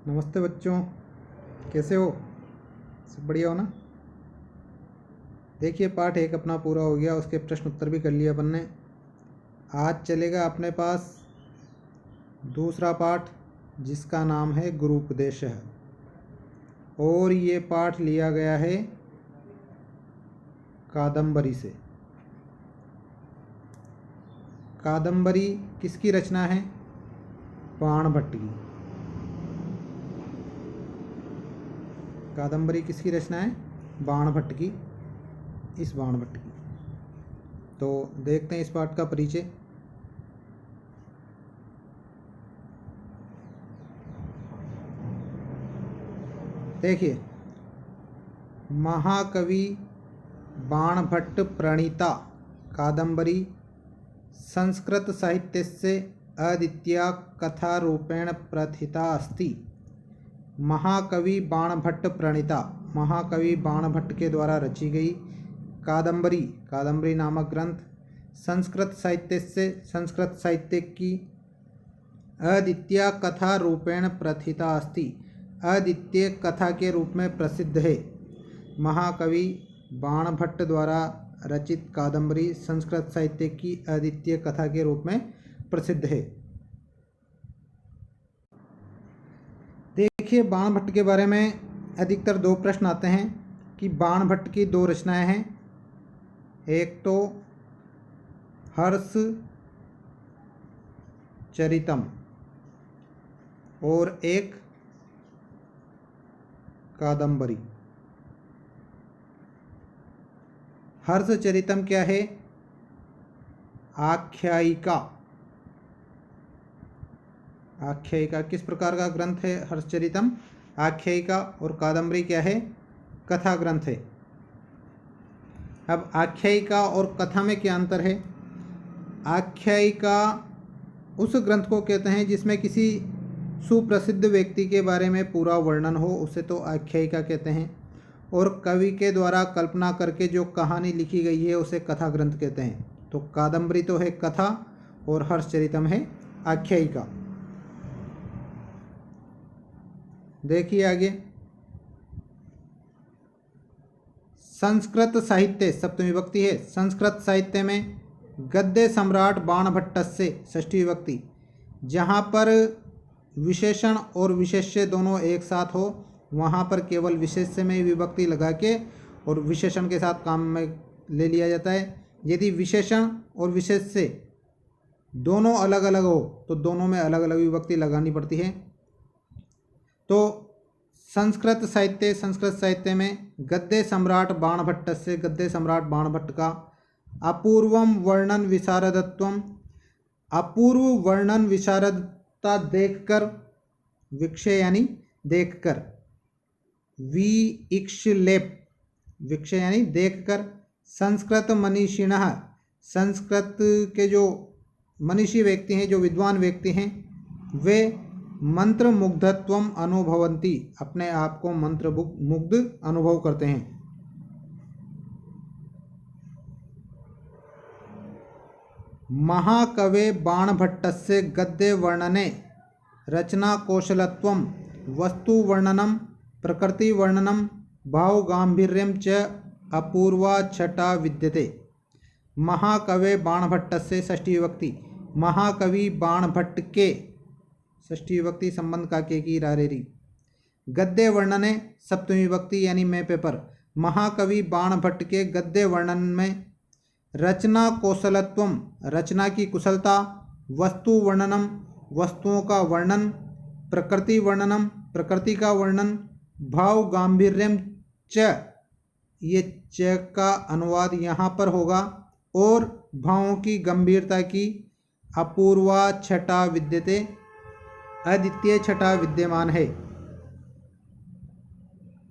नमस्ते बच्चों, कैसे हो? सब बढ़िया हो ना? देखिए, पाठ 1 अपना पूरा हो गया, उसके प्रश्न उत्तर भी कर लिया अपन ने। आज चलेगा अपने पास दूसरा पाठ जिसका नाम है गुरूपदेश है, और ये पाठ लिया गया है कादम्बरी से। कादम्बरी किसकी रचना है? बाणभट्ट की। कादम्बरी किसकी रचना है? बाणभट्ट की, इस बाणभट्ट की। तो देखते हैं इस पाठ का परिचय। देखिए, महाकवि बाणभट्ट प्रणीता कादम्बरी संस्कृत साहित्यस्य अद्वितीया कथारूपेण प्रथिता अस्ति। महाकवि बाणभट्ट प्रणीता, महाकवि बाणभट्ट के द्वारा रची गई कादम्बरी, कादम्बरी नामक ग्रंथ संस्कृत साहित्य से, संस्कृत साहित्य की अद्वितीय कथा रूपेण प्रथिता अस्ति, अद्वितीय कथा के रूप में प्रसिद्ध है। महाकवि बाणभट्ट द्वारा रचित कादम्बरी संस्कृत साहित्य की अद्वितीय कथा के रूप में प्रसिद्ध है। देखिए, बाणभट्ट के बारे में अधिकतर 2 प्रश्न आते हैं कि बाणभट्ट की 2 रचनाएं हैं। एक तो हर्ष चरितम और एक कादम्बरी। हर्ष चरितम क्या है? आख्यायिका। आख्यायिका किस प्रकार का ग्रंथ है? हर्षचरितम आख्यायिका। और कादम्बरी क्या है? कथा ग्रंथ है। अब आख्यायिका और कथा में क्या अंतर है? आख्यायिका उस ग्रंथ को कहते हैं जिसमें किसी सुप्रसिद्ध व्यक्ति के बारे में पूरा वर्णन हो, उसे तो आख्यायिका कहते हैं। और कवि के द्वारा कल्पना करके जो कहानी लिखी गई है उसे कथा ग्रंथ कहते हैं। तो कादम्बरी तो है कथा और हर्षचरितम है आख्यायिका। देखिए आगे, संस्कृत साहित्य सप्तमी विभक्ति है। संस्कृत साहित्य में गद्य सम्राट बाणभट्टस्य षष्ठी विभक्ति, जहाँ पर विशेषण और विशेष्य दोनों एक साथ हो वहाँ पर केवल विशेष्य में विभक्ति लगा के और विशेषण के साथ काम में ले लिया जाता है। यदि विशेषण और विशेष्य दोनों अलग अलग हो तो दोनों में अलग अलग विभक्ति लगानी पड़ती है। तो संस्कृत साहित्य में गद्य सम्राट बाणभट्ट से, गद्य सम्राट बाणभट्ट का अपूर्वम वर्णन विशारदत्वम, अपूर्व वर्णन विशारदता देखकर, विक्षय यानी देखकर, वीक्षलेप विक्षय यानी देखकर, संस्कृत मनीषिणः, संस्कृत के जो मनीषी व्यक्ति हैं, जो विद्वान व्यक्ति हैं, वे मंत्र मुग्धत्वम अनुभवन्ति, अपने आप को मंत्र मुग्ध अनुभव करते हैं। महाकवे बाणभट्टस्य गद्य वर्णने रचना कौशलत्वम वस्तु वर्णनम प्रकृति वर्णनम भाव गांभीर्यम च अपूर्वा छटा विद्यते। महाकवे बाणभट्टस्य षष्ठी विभक्ति, महाकवि बाणभट्ट के, षष्ठी विभक्ति संबंध का के की रारेरी, गद्य वर्णने सप्तमी विभक्ति यानी मैं पेपर, महाकवि बाणभट्ट के गद्य वर्णन में रचना कौशलत्वम, रचना की कुशलता, वस्तु वर्णनम, वस्तुओं का वर्णन, प्रकृति वर्णनम, प्रकृति का वर्णन, भाव गांभीर्यम च, ये च का अनुवाद यहाँ पर होगा, और भावों की गंभीरता की, अपूर्वा छटा विद्यते, अद्वितीय छटा विद्यमान है।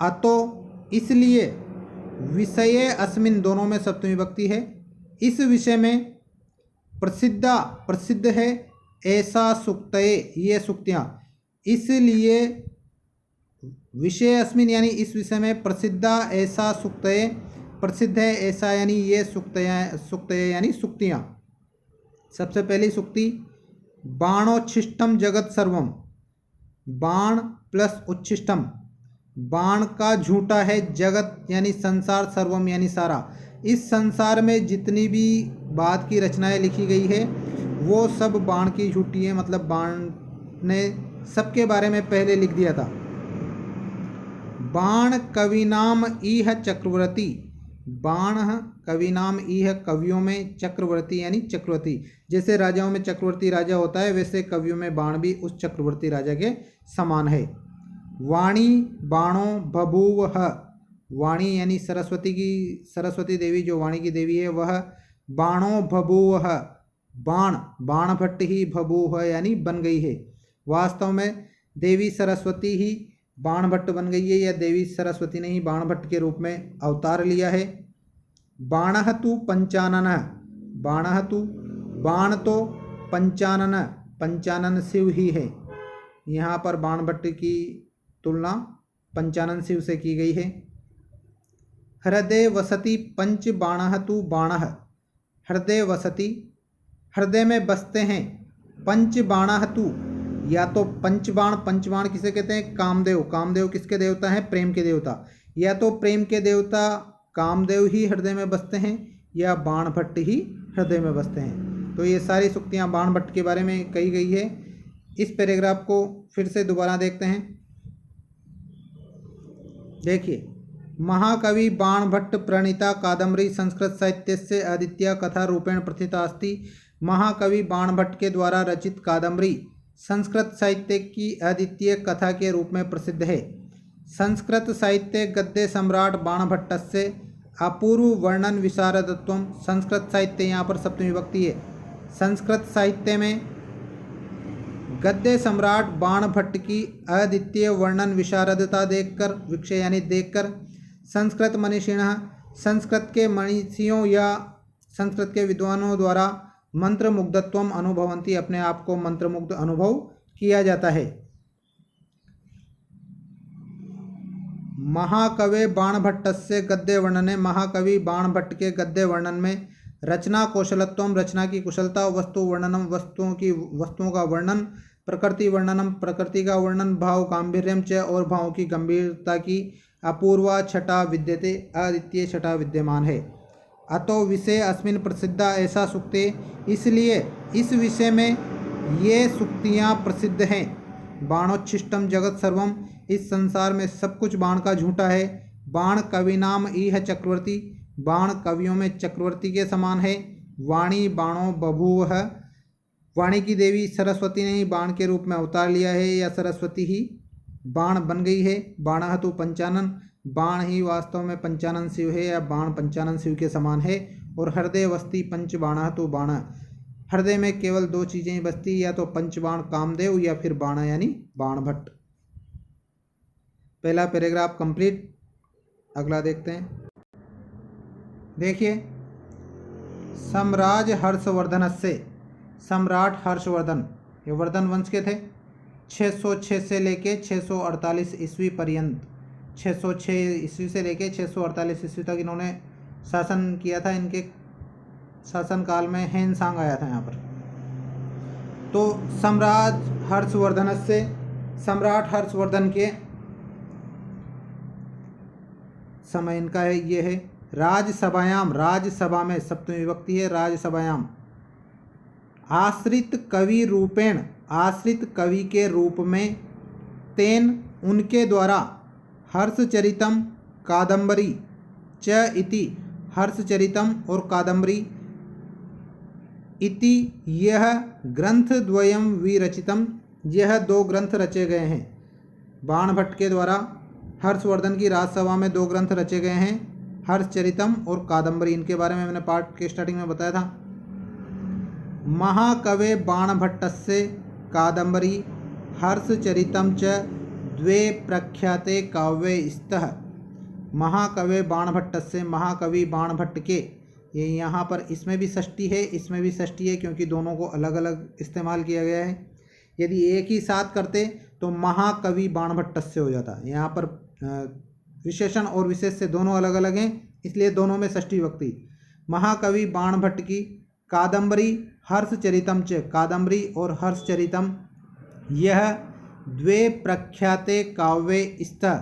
अतो इसलिए, विषये अस्मिन दोनों में सप्तमी विभक्ति है, इस विषय में प्रसिद्ध है ऐसा सुक्तये, ये सुक्तियाँ, इसलिए विषय अस्मिन यानी इस विषय में, प्रसिद्धा ऐसा सुक्तये, प्रसिद्ध है ऐसा यानी ये सुक्तये यानी सुक्तियाँ। सबसे पहली सुक्ति, बाणोच्छिष्टम जगत सर्वम, बाण प्लस उच्छिष्टम, बाण का झूठा है जगत यानी संसार, सर्वम यानी सारा। इस संसार में जितनी भी बात की रचनाएं लिखी गई है वो सब बाण की झूठी है, मतलब बाण ने सबके बारे में पहले लिख दिया था। बाण कविनाम इह चक्रवर्ती, बाण कविनाम इह कवियों में, चक्रवर्ती यानी चक्रवर्ती। जैसे राजाओं में चक्रवर्ती राजा होता है वैसे कवियों में बाण भी उस चक्रवर्ती राजा के समान है। वाणी बाणों बभूव, वाणी यानी सरस्वती की, सरस्वती देवी जो वाणी की देवी है वह बाणों बभूव, बाण बाणभट्ट ही बभूव यानी बन गई है। वास्तव में देवी सरस्वती ही बाणभट्ट बन गई है, या देवी सरस्वती ने ही बाणभट्ट के रूप में अवतार लिया है। बाणः तु पंचानन, बाणः तु, बाण तो पंचानन, पंचानन शिव ही है। यहाँ पर बाणभट्ट की तुलना पंचानन शिव से की गई है। हृदय वसति पंच बाणः तु बाणः, हृदय वसति हृदय में बसते हैं, पंच बाणः तु, या तो पंचबाण, पंचबाण किसे कहते हैं? कामदेव, कामदेव किसके देवता हैं? प्रेम के देवता। या तो प्रेम के देवता कामदेव ही हृदय में बसते हैं या बाणभट्ट ही हृदय में बसते हैं। तो ये सारी सूक्तियाँ बाणभट्ट के बारे में कही गई है। इस पैराग्राफ को फिर से दोबारा देखते हैं। देखिए, महाकवि बाणभट्ट प्रणीता कादम्बरी संस्कृत साहित्यस्य अद्वितीया कथा रूपेण प्रथिता अस्ति। महाकवि बाणभट्ट के द्वारा रचित कादम्बरी संस्कृत साहित्य की अद्वितीय कथा के रूप में प्रसिद्ध है। संस्कृत साहित्य गद्य सम्राट बाणभट्टस्य अपूर्व वर्णन विशारदत्वम, संस्कृत साहित्य यहाँ पर सप्तमी विभक्ति है। संस्कृत साहित्य में गद्य सम्राट बाणभट्ट की अद्वितीय वर्णन विशारदता देखकर, विषय यानी देखकर, संस्कृत मनीषिणः, संस्कृत के मनीषियों या संस्कृत के विद्वानों द्वारा मंत्रमुग्धत्वम अनुभवन्ति, अपने आप को मंत्रमुग्ध अनुभव किया जाता है। महाकवि बाणभट्टस्य गद्य वर्णने, महाकवि बाणभट्ट के गद्य वर्णन में रचना कौशलत्वम, रचना की कुशलता, वस्तु वर्णनम, वस्तुओं का वर्णन, प्रकृति वर्णनम, प्रकृति का वर्णन, भाव गांभीर्यम च, और भावों की गंभीरता की अपूर्वा छटा विद्यते, अद्वितीय छटा विद्यमान है। अतो विषय अस्मिन् प्रसिद्धा, ऐसा सूक्ते, इसलिए इस विषय में ये सूक्तियाँ प्रसिद्ध हैं। बाणोच्छिष्टम जगत सर्वम, इस संसार में सब कुछ बाण का झूठा है। बाण कविनाम इह चक्रवर्ती, बाण कवियों में चक्रवर्ती के समान है। वाणी बाणों बभूव, वाणी की देवी सरस्वती ने ही बाण के रूप में अवतार लिया है, या सरस्वती ही बाण बन गई है। बाणः तु पंचानन, बाण ही वास्तव में पंचानन शिव है, या बाण पंचानन शिव के समान है। और हृदय वस्ती पंच बाणः तु बाण, हृदय में केवल दो चीज़ें बसती, या तो पंचबाण कामदेव या फिर बाण यानी बाणभट्ट। पहला पैराग्राफ कंप्लीट। अगला देखते हैं। देखिए, सम्राज हर्षवर्धन से, सम्राट हर्षवर्धन, ये वर्धन वंश के थे। 606 से लेके 648 ईस्वी पर्यंत, 606 ईस्वी से लेके 648 ईस्वी तक इन्होंने शासन किया था। इनके शासनकाल में हेनसांग आया था यहाँ पर। तो सम्राट हर्षवर्धन से, सम्राट हर्षवर्धन के समय इनका है ये है। राजसभायाम, राज्यसभा में सप्तमी विभक्ति है, राज्यसभायाम। आश्रित कवि रूपेण, आश्रित कवि के रूप में, तेन उनके द्वारा, हर्षचरितम कादम्बरी च इति, हर्षचरितम और कादम्बरी, इति यह ग्रंथद्वयम विरचितम, यह दो ग्रंथ रचे गए हैं। बाणभट्ट के द्वारा हर्षवर्धन की राजसभा में दो ग्रंथ रचे गए हैं, हर्षचरितम और कादम्बरी। इनके बारे में मैंने पार्ट के स्टार्टिंग में बताया था। महाकवे बाणभट्टस्य कादम्बरी हर्षचरितम च द्वे प्रख्याते काव्ये स्तः। महाकवे बाणभट्टस्य, महाकवि बाणभट्ट के, ये यहाँ पर इसमें भी षष्ठी है, इसमें भी षष्ठी है, क्योंकि दोनों को अलग अलग इस्तेमाल किया गया है। यदि एक ही साथ करते तो महाकवि बाणभट्टस्य हो जाता। यहाँ पर विशेषण और विशेष से दोनों अलग अलग हैं, इसलिए दोनों में षष्ठी विभक्ति। महाकवि बाणभट्ट की कादम्बरी हर्षचरितम च, कादम्बरी और हर्षचरितम, यह द्वे प्रख्याते काव्ये स्तः,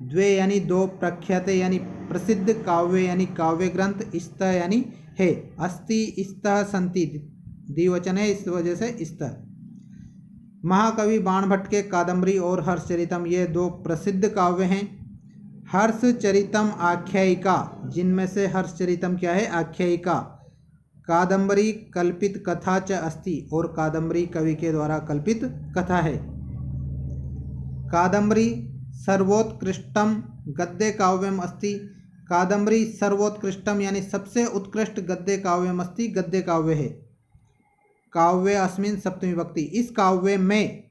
द्वे यानी दो, प्रख्याते यानी प्रसिद्ध, काव्य यानी काव्य ग्रंथ, स्तः यानी है, अस्ति स्तः सन्ति द्विवचन है, इस वजह से स्तः। महाकवि बाणभट्ट के कादम्बरी और हर्षचरितम ये दो प्रसिद्ध काव्य हैं। हर्षचरितम आख्यायिका, जिनमें से हर्षचरितम क्या है? आख्यायिका। कादम्बरी कल्पित कथा च अस्ति, और कादम्बरी कवि के द्वारा कल्पित कथा है। कादम्बरी सर्वोत्कृष्टम गद्य काव्यम अस्ति, कादम्बरी सर्वोत्कृष्टम यानी सबसे उत्कृष्ट गद्य काव्यम अस्ति, गद्य काव्य है। काव्य अस्मिन् सप्तमी विभक्ति, इस काव्य में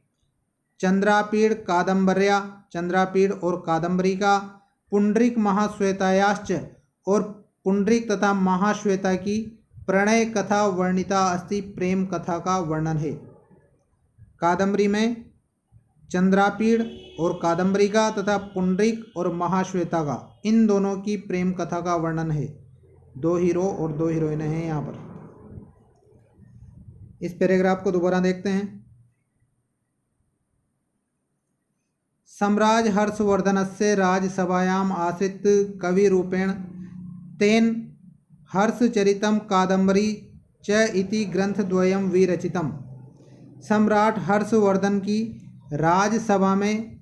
चंद्रापीड़ कादम्बर्या, चंद्रापीड़ और कादम्बरी का, पुंडरीक महाश्वेतायाश्च और पुंडरीक तथा महाश्वेता की प्रणय कथा वर्णिता अस्ति, प्रेम कथा का वर्णन है। कादम्बरी में चंद्रापीड़ और कादम्बरी का तथा पुंडरीक और महाश्वेता का, इन दोनों की प्रेम कथा का वर्णन है। दो हीरो और दो हीरोइनें हैं यहाँ पर। इस पैराग्राफ को दोबारा देखते हैं। सम्राज हर्षवर्धनस्य राजसभायाम आश्रित कवि रूपेण तेन हर्षचरितम कादम्बरी च इति ग्रंथद्वयं विरचितम। सम्राट हर्षवर्धन की राजसभा में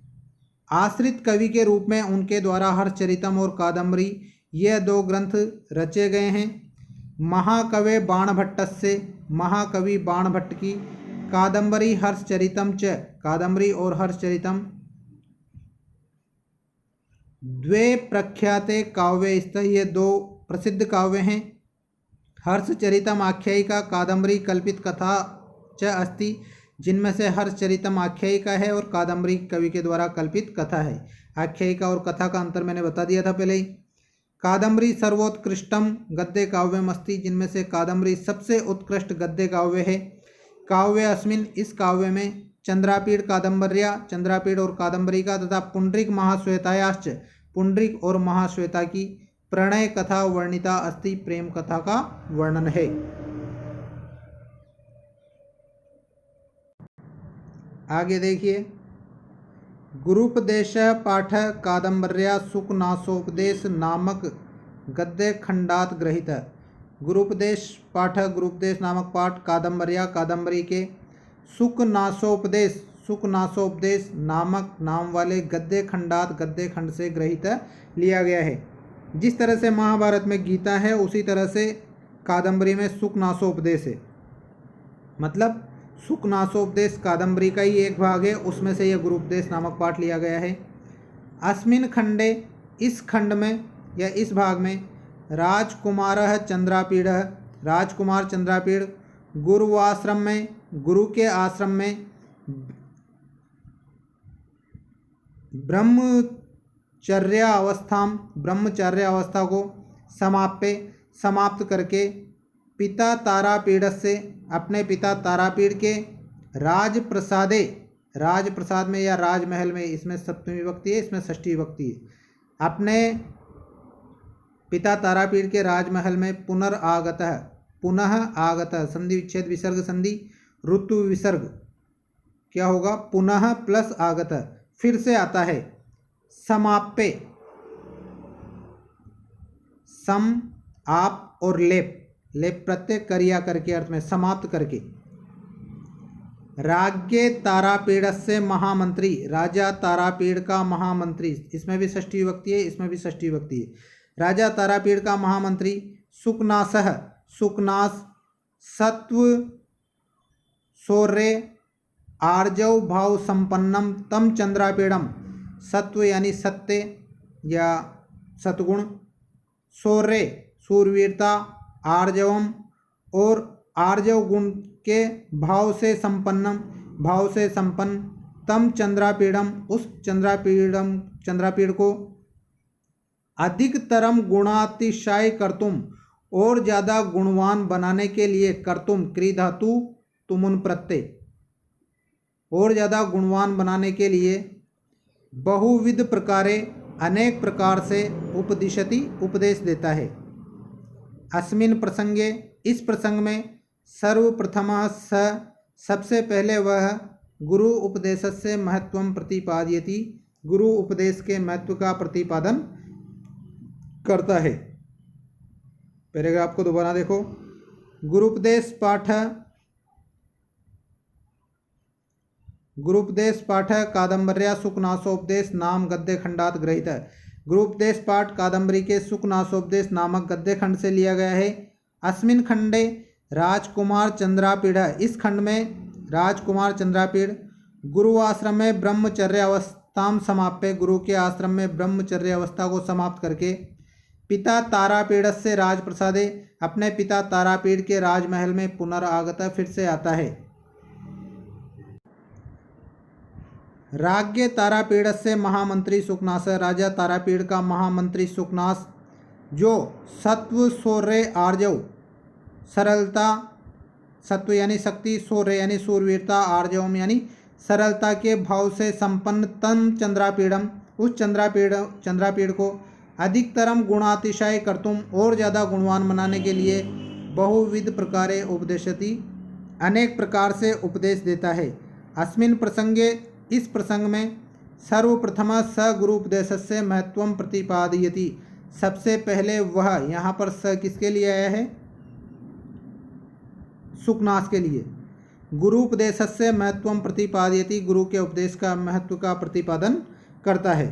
आश्रित कवि के रूप में उनके द्वारा हर्षचरितम और कादम्बरी ये दो ग्रंथ रचे गए हैं। महाकवि बाणभट्टस्य, महाकवि बाणभट्ट की कादम्बरी हर्षचरितम च, कादम्बरी और हर्षचरितम द्वे प्रख्याते काव्य स्तः, ये दो प्रसिद्ध काव्य हैं। हर्षचरितम आख्यायिका, कादम्बरी कल्पित कथा च अस्ति, जिनमें से हर्षचरितम आख्यायिका है और कादम्बरी कवि के द्वारा कल्पित कथा है। आख्यायिका और कथा का अंतर मैंने बता दिया था पहले ही। कादम्बरी सर्वोत्कृष्टम गद्य काव्यम अस्ति, जिनमें से कादम्बरी सबसे उत्कृष्ट गद्य काव्य है। काव्य अस्मिन्, इस काव्य में चंद्रापीड़ कादम्बर्या, चंद्रापीड़ और कादम्बरी का तथा पुंडरीक महाश्वेतायाश्च, पुंडरीक और महाश्वेता की प्रणय कथा वर्णिता अस्ति, प्रेम कथा का वर्णन है। आगे देखिए। गुरुपदेश पाठ कादम्बर्या सुखनासोपदेश नामक गद्य खंडात ग्रहित। गुरुपदेश पाठ, गुरुपदेश नामक पाठ कादम्बर्या, कादम्बरी के सुखनासोपदेश, सुखनासोपदेश नामक नाम वाले गद्य खंडात, गद्य खंड से ग्रहित लिया गया है। जिस तरह से महाभारत में गीता है उसी तरह से कादम्बरी में सुखनासोपदेश है। मतलब सुखनासोपदेश कादम्बरी का ही एक भाग है, उसमें से यह गुरुपदेश नामक पाठ लिया गया है। अस्मिन् खंडे, इस खंड में या इस भाग में राजकुमारः चंद्रापीड़ः, राजकुमार चंद्रापीड़ गुरुवाश्रम में, गुरु के आश्रम में ब्रह्मचर्य अवस्था को समाप्त करके पिता तारापीड़ से, अपने पिता तारापीड़ के राजप्रसादे, राजप्रसाद में या राजमहल में, इसमें सप्तमी विभक्ति है, इसमें षष्ठी विभक्ति है। अपने पिता तारापीड़ के राजमहल में पुनरागतः, पुनः आगतः, संधि विच्छेद विसर्ग संधि, ऋतु विसर्ग क्या होगा? पुनः प्लस आगतः, फिर से आता है। समाप्य, सम आप और लेप, लेप प्रत्यय करिया करके अर्थ में, समाप्त करके। राज्ञे तारापीड़ से महामंत्री, राजा तारापीड़ का महामंत्री, इसमें भी षष्ठी विभक्ति है, इसमें भी षष्ठी विभक्ति है। राजा तारापीड़ का महामंत्री सुकनासः, सुकनास सत्व शौर्य आर्जव भाव संपन्नम तम चंद्रापीड़म, सत्व यानी सत्य या सतगुण, शौर्य शूरवीरता, आर्जवम और आर्जव गुण के भाव से संपन्नम, भाव से संपन्न, तम चंद्रापीड़म, उस चंद्रापीड़ को अधिकतरम गुणातिशय कर्तुम, और ज़्यादा गुणवान बनाने के लिए, कर्तुम क्री धातु तुमुन प्रत्यय, और ज़्यादा गुणवान बनाने के लिए बहुविध प्रकारे, अनेक प्रकार से उपदिशति, उपदेश देता है। अस्मिन् प्रसंगे, इस प्रसंग में सर्वप्रथमः स, सबसे पहले वह गुरु उपदेशस्य महत्वं प्रतिपादयति, गुरु उपदेश के महत्व का प्रतिपादन करता है। पैराग्राफ को दोबारा देखो। गुरुपदेश पाठ कादंबर्या सुखनासोपदेश नाम गद्य खंडात गृहीत है। गुरुपदेश पाठ कादंबरी के सुखनासोपदेश नामक गद्य खंड से लिया गया है। अस्मिन् खंडे राजकुमार चंद्रापीड़, इस खंड में राजकुमार चंद्रापीड़ गुरु आश्रम में ब्रह्मचर्य अवस्थाम समाप्य, गुरु के आश्रम में ब्रह्मचर्य अवस्था को समाप्त करके पिता तारापीड़ से राजप्रसादे, अपने पिता तारापीड़ के राजमहल में पुनरागत, फिर से आता है। राज्य तारापीड़ से महामंत्री सुखनास, राजा तारापीड़ का महामंत्री सुखनास जो सत्व शौर्य आर्जव, सरलता, सत्व यानी शक्ति, शौर्य यानी शूरवीरता, आर्जवम यानी सरलता के भाव से संपन्न तम चंद्रापीड़म, उस चंद्रापीड़ को अधिकतरम गुणातिशय कर्तुम, और ज़्यादा गुणवान बनाने के लिए बहुविध प्रकारे उपदेशति, अनेक प्रकार से उपदेश देता है। अस्मिन् प्रसंगे, इस प्रसंग में सर्वप्रथम स गुरु उपदेशस्य महत्वं प्रतिपादयति, सबसे पहले वह, यहाँ पर स किसके लिए आया है? सुखनास के लिए। गुरु उपदेशस्य महत्वं प्रतिपादयति, गुरु के उपदेश का महत्व का प्रतिपादन करता है।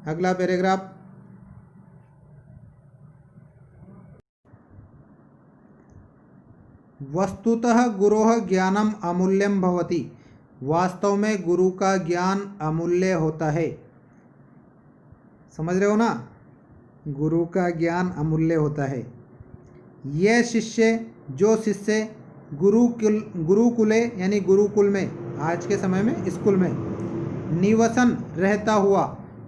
अगला पैराग्राफ। वस्तुतः गुरोः ज्ञानम अमूल्यम भवति, वास्तव में गुरु का ज्ञान अमूल्य होता है। समझ रहे हो ना? गुरु का ज्ञान अमूल्य होता है। यह शिष्य, जो शिष्य गुरुकुले यानी गुरुकुल में, आज के समय में स्कूल में निवसन रहता हुआ,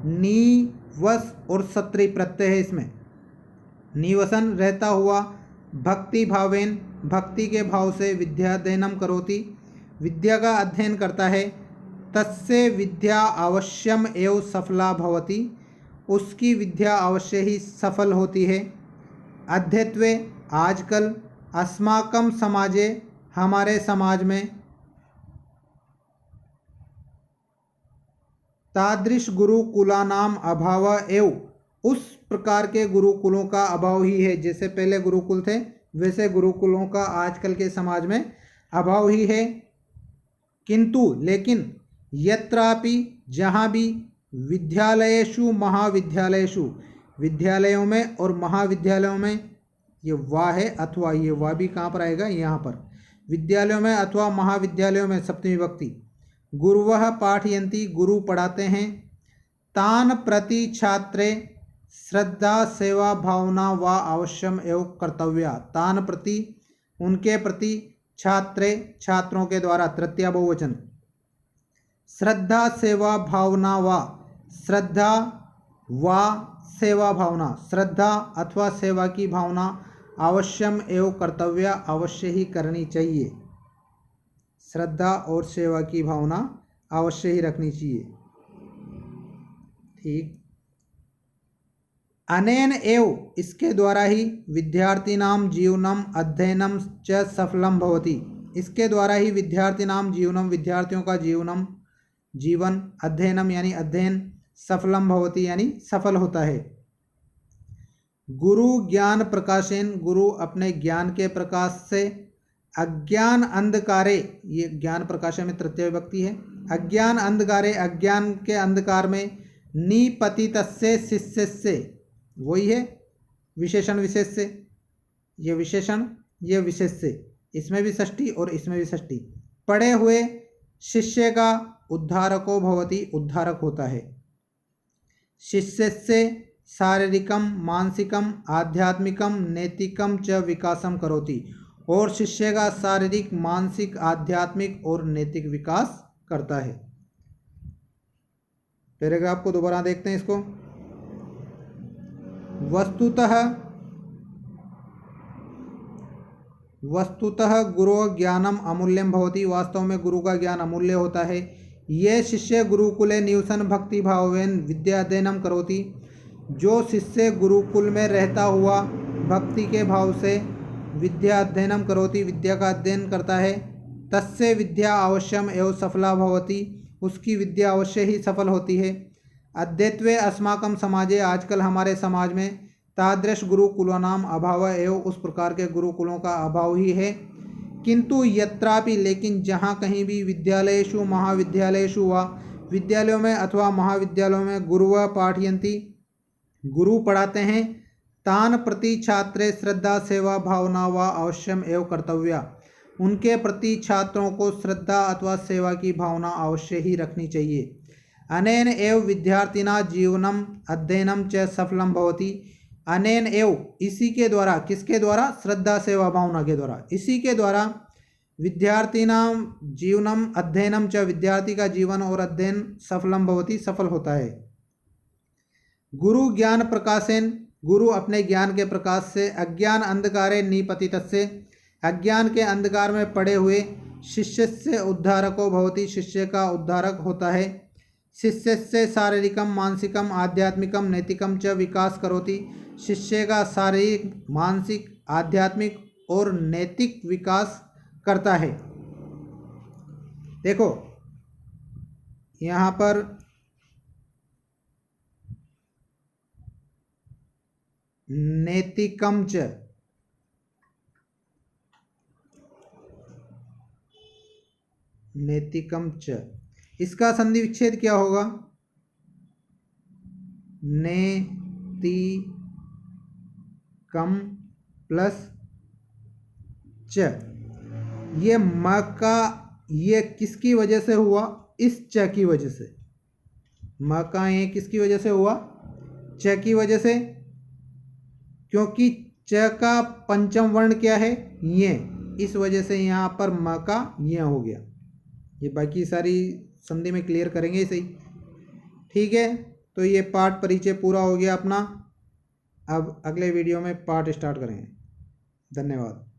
निवस और सत्री प्रत्यय है इसमें, निवसन रहता हुआ भक्ति भावेन, भक्ति के भाव से विद्याध्ययनम करोति, विद्या का अध्ययन करता है, तस्य विद्या अवश्यम एव सफला भवति, उसकी विद्या अवश्य ही सफल होती है। अद्यत्वे, आजकल, अस्माकं समाजे, हमारे समाज में, तादृश गुरुकुलानाम अभाव एव, उस प्रकार के गुरुकुलों का अभाव ही है। जैसे पहले गुरुकुल थे वैसे गुरुकुलों का आजकल के समाज में अभाव ही है। किंतु लेकिन यत्रापि, जहाँ भी, विद्यालयेषु महाविद्यालयेषु, विद्यालयों में और महाविद्यालयों में, ये वा है अथवा, ये वा भी कहाँ पर आएगा? यहाँ पर। विद्यालयों में अथवा महाविद्यालयों में सप्तमी विभक्ति। गुरुवः पाठयन्ति, गुरु पढ़ाते हैं। तान प्रति छात्रे श्रद्धा सेवा भावना वा अवश्यम एवं कर्तव्या, तान प्रति, उनके प्रति, छात्रे, छात्रों के द्वारा, तृतीया बहुवचन। श्रद्धा सेवा भावना वा, श्रद्धा वा सेवा भावना, श्रद्धा अथवा सेवा की भावना अवश्यम एवं कर्तव्य, अवश्य ही करनी चाहिए। श्रद्धा और सेवा की भावना अवश्य ही रखनी चाहिए। ठीक। अनेन एव, इसके द्वारा ही, विद्यार्थिनाम जीवनम अध्ययनम च सफलम भवति, इसके द्वारा ही विद्यार्थिनाम जीवनम, विद्यार्थियों का जीवन, अध्ययनम यानी अध्ययन, सफलम भवति यानी सफल होता है। गुरु ज्ञान प्रकाशेन, गुरु अपने ज्ञान के प्रकाश से, अज्ञान अंधकारे, ये ज्ञान प्रकाश में तृतीय विभक्ति है, अज्ञान अंधकारे, अज्ञान के अंधकार में, निपतितस्य शिष्य से, वही है विशेषण विशेष से, ये विशेषण ये विशेष से, इसमें भी षष्ठी और इसमें भी षष्ठी, पढ़े हुए शिष्य का उद्धारको भवति, उद्धारक होता है। शिष्य से शारीरिकम मानसिकम आध्यात्मिकम नैतिकम च विकासम करोति, और शिष्य का शारीरिक मानसिक आध्यात्मिक और नैतिक विकास करता है। पैराग्राफ को दोबारा देखते हैं इसको। वस्तुतः गुरु ज्ञानम अमूल्यम भवति, वास्तव में गुरु का ज्ञान अमूल्य होता है। ये शिष्य गुरुकुले निवसन भक्ति भावेन विद्याध्ययनम करोति, जो शिष्य गुरुकुल में रहता हुआ भक्ति के भाव से विद्या अध्ययनम करोति, विद्या का अध्ययन करता है। तस्य विद्या अवश्यम एवं सफला भवति, उसकी विद्या अवश्य ही सफल होती है। अद्यत्वे अस्माकं समाजे, आजकल हमारे समाज में तादृश गुरुकुलानाम अभाव एवं उस प्रकार के गुरुकुलों का अभाव ही है। किंतु यत्रापि, लेकिन जहाँ कहीं भी विद्यालयेषु महाविद्यालयेषु व विद्यालयों में अथवा महाविद्यालयों में गुरुः पाठयन्ति, गुरु पढ़ाते हैं, तान प्रति छात्रे श्रद्धा सेवा भावना व अवश्यम एवं कर्तव्या, उनके प्रति छात्रों को श्रद्धा अथवा सेवा की भावना अवश्य ही रखनी चाहिए। अनेन एव विद्यार्थिना जीवनम अध्ययनम च सफलम भवति, अनेन एव, इसी के द्वारा, किसके द्वारा? श्रद्धा सेवा भावना के द्वारा, इसी के द्वारा विद्यार्थिनाम जीवनम अध्ययनम च, विद्यार्थी का जीवन और अध्ययन सफलम भवति, सफल होता है। गुरु ज्ञान प्रकाशेन, गुरु अपने ज्ञान के प्रकाश से, अज्ञान अंधकारे निपतितस्य, अज्ञान के अंधकार में पड़े हुए, शिष्य से उद्धारको भवति, शिष्य का उद्धारक होता है। शिष्य से शारीरिकम मानसिकम आध्यात्मिकम नैतिकम च विकास करोति, शिष्य का शारीरिक मानसिक आध्यात्मिक और नैतिक विकास करता है। देखो यहाँ पर नैतिकम च, नैतिकम च, इसका संधि विच्छेद क्या होगा? नैतिकम प्लस च, ये म का, ये किसकी वजह से हुआ? इस च की वजह से। म का ये किसकी वजह से हुआ? च की वजह से, क्योंकि च का पंचम वर्ण क्या है? ये, इस वजह से यहाँ पर म का ये हो गया। ये बाकी सारी संधि में क्लियर करेंगे इसे ही, ठीक है। तो ये पाठ परिचय पूरा हो गया अपना। अब अगले वीडियो में पाठ स्टार्ट करेंगे। धन्यवाद।